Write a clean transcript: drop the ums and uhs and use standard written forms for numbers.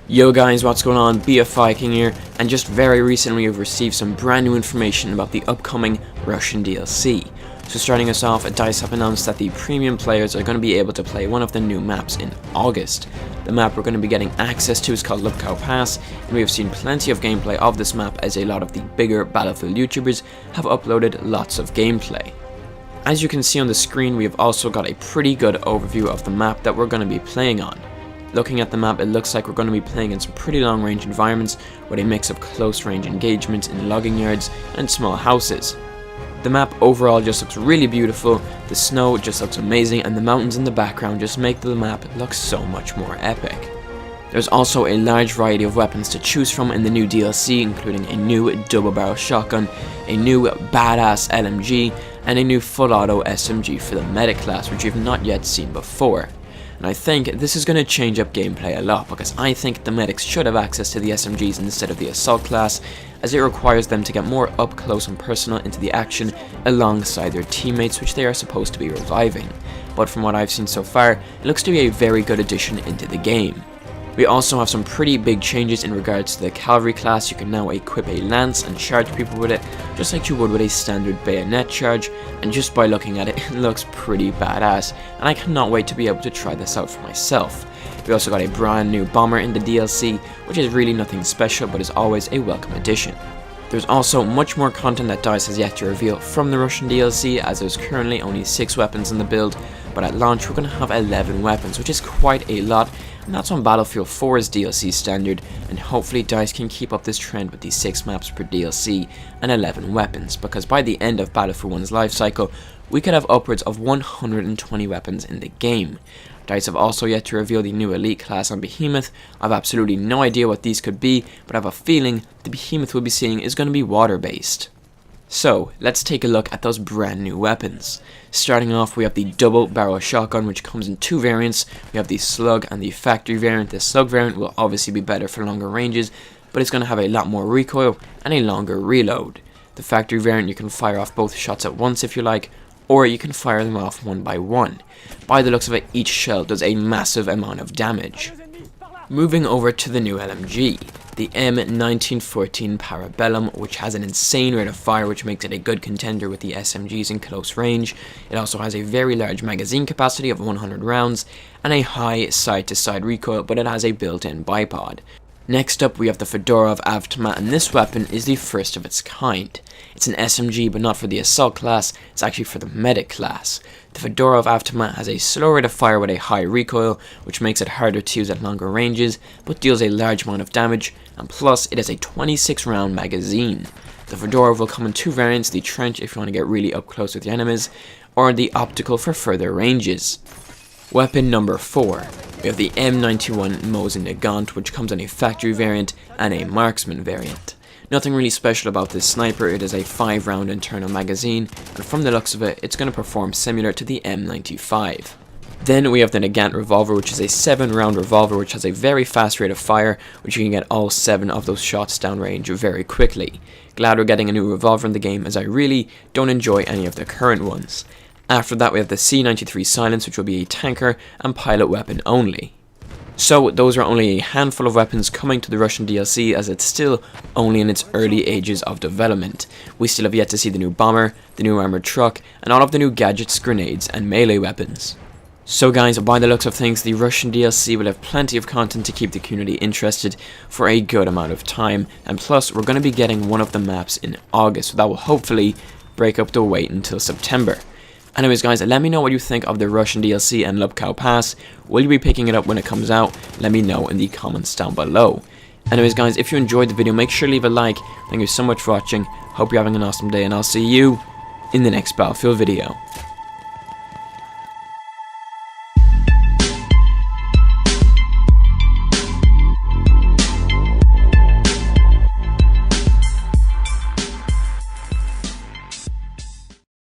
Yo guys, what's going on? BFViking here, and just very recently we've received some brand new information about the upcoming Russian DLC. So starting us off, DICE have announced that the premium players are going to be able to play one of the new maps in August. The map we're going to be getting access to is called Lupkow Pass, and we have seen plenty of gameplay of this map as a lot of the bigger Battlefield YouTubers have uploaded lots of gameplay. As you can see on the screen, we have also got a pretty good overview of the map that we're going to be playing on. Looking at the map, it looks like we're going to be playing in some pretty long range environments with a mix of close range engagements in logging yards and small houses. The map overall just looks really beautiful, the snow just looks amazing, and the mountains in the background just make the map look so much more epic. There's also a large variety of weapons to choose from in the new DLC, including a new double barrel shotgun, a new badass LMG, and a new full auto SMG for the medic class, which you've not yet seen before. And I think this is going to change up gameplay a lot, because I think the medics should have access to the SMGs instead of the assault class, as it requires them to get more up close and personal into the action alongside their teammates, which they are supposed to be reviving. But from what I've seen so far, it looks to be a very good addition into the game. We also have some pretty big changes in regards to the cavalry class. You can now equip a lance and charge people with it, just like you would with a standard bayonet charge, and just by looking at it, it looks pretty badass, and I cannot wait to be able to try this out for myself. We also got a brand new bomber in the DLC, which is really nothing special, but is always a welcome addition. There's also much more content that DICE has yet to reveal from the Russian DLC, as there's currently only 6 weapons in the build, but at launch we're going to have 11 weapons, which is quite a lot, and that's on Battlefield 4's DLC standard, and hopefully DICE can keep up this trend with these 6 maps per DLC and 11 weapons, because by the end of Battlefield 1's life cycle, we could have upwards of 120 weapons in the game. DICE have also yet to reveal the new elite class on Behemoth. I have absolutely no idea what these could be, but I have a feeling the Behemoth we'll be seeing is going to be water based. So, let's take a look at those brand new weapons. Starting off, we have the double barrel shotgun, which comes in 2 variants. We have the slug and the factory variant. The slug variant will obviously be better for longer ranges, but it's going to have a lot more recoil and a longer reload. The factory variant, you can fire off both shots at once if you like, or you can fire them off one by one. By the looks of it, each shell does a massive amount of damage. Moving over to the new LMG, the M1914 Parabellum, which has an insane rate of fire, which makes it a good contender with the SMGs in close range. It also has a very large magazine capacity of 100 rounds, and a high side-to-side recoil, but it has a built-in bipod. Next up, we have the Fedorov Avtomat, and this weapon is the first of its kind. It's an SMG, but not for the assault class, it's actually for the medic class. The Fedorov Avtomat has a slow rate of fire with a high recoil, which makes it harder to use at longer ranges, but deals a large amount of damage, and plus it has a 26 round magazine. The Fedorov will come in 2 variants, the trench if you want to get really up close with your enemies, or the optical for further ranges. Weapon number 4. We have the M91 Mosin Nagant, which comes in a factory variant and a marksman variant. Nothing really special about this sniper, it is a 5 round internal magazine, and from the looks of it, it's going to perform similar to the M95. Then we have the Nagant revolver, which is a 7 round revolver, which has a very fast rate of fire, which you can get all 7 of those shots downrange very quickly. Glad we're getting a new revolver in the game, as I really don't enjoy any of the current ones. After that, we have the C93 Silence, which will be a tanker and pilot weapon only. So those are only a handful of weapons coming to the Russian DLC, as it's still only in its early ages of development. We still have yet to see the new bomber, the new armored truck, and all of the new gadgets, grenades, and melee weapons. So guys, by the looks of things, the Russian DLC will have plenty of content to keep the community interested for a good amount of time, and plus we're going to be getting one of the maps in August, so that will hopefully break up the wait until September. Anyways guys, let me know what you think of the Russian DLC and Lupkow Pass. Will you be picking it up when it comes out? Let me know in the comments down below. Anyways guys, if you enjoyed the video, make sure to leave a like. Thank you so much for watching. Hope you're having an awesome day, and I'll see you in the next Battlefield video.